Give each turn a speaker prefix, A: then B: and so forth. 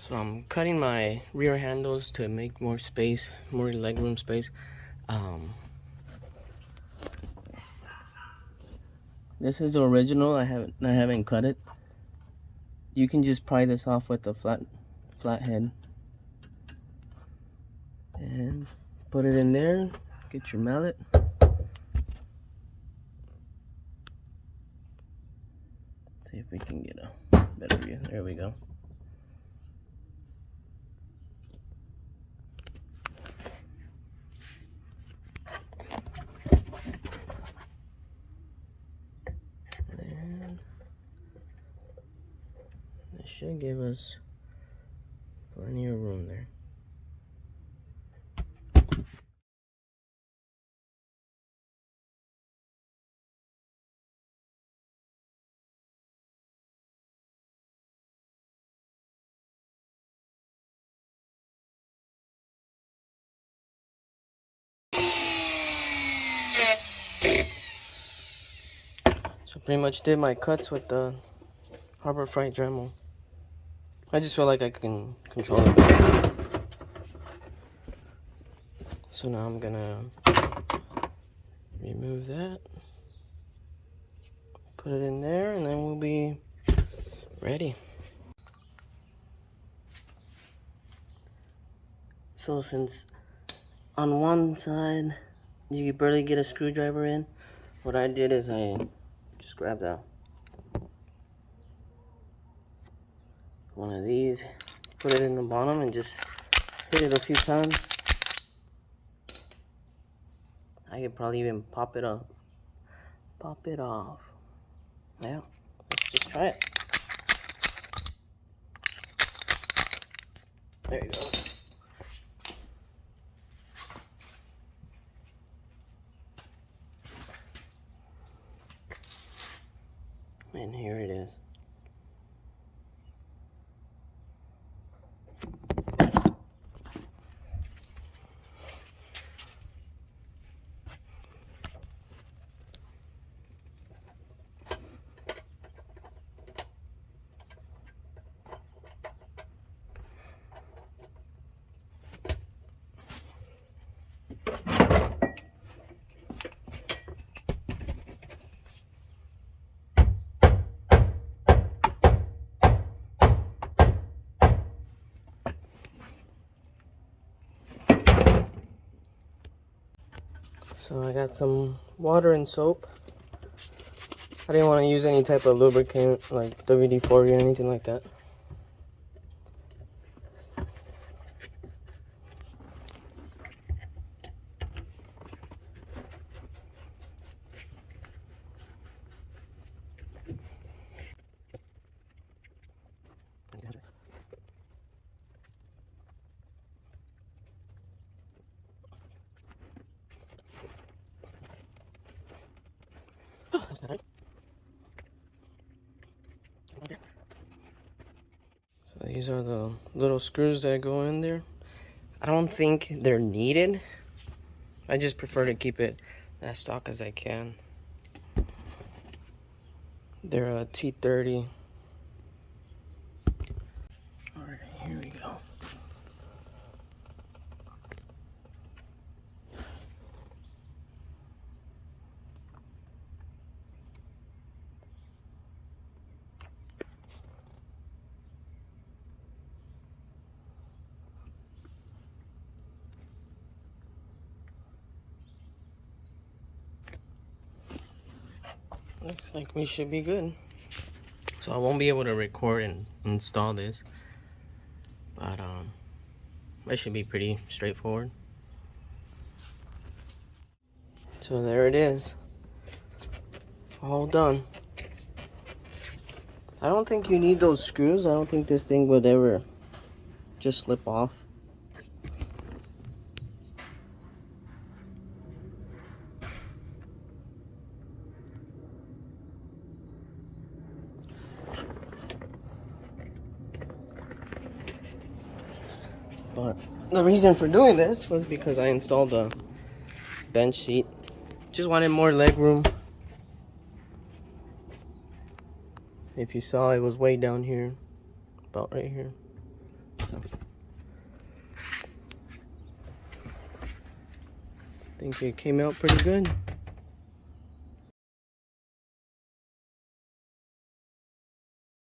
A: So I'm cutting my rear handles to make more space, more legroom space. This is the original. I haven't cut it. You can just pry this off with a flat head and put it in there. Get your mallet. See if we can get a better view. There we go. And it should give us plenty of room there. So pretty much did my cuts with the Harbor Freight Dremel. I just feel like I can control it. So now I'm gonna remove that, put it in there, and then we'll be ready. So since on one side you barely get a screwdriver in, what I did is I just grabbed one of these, put it in the bottom, and just hit it a few times. I could probably even pop it off. Yeah, let's just try it. There you go. And here it is. So I got some water and soap. I didn't want to use any type of lubricant like WD-40 or anything like that. So these are the little screws that go in there. I don't think they're needed. I just prefer to keep it as stock as I can. They're a T30. Alright, here we go. Looks like we should be good. So I won't be able to record and install this, but it should be pretty straightforward. So there it is, all done. I don't think you need those screws. I don't think this thing would ever just slip off. But the reason for doing this was because I installed a bench seat. Just wanted more leg room. If you saw, it was way down here, about right here. So I think it came out pretty good.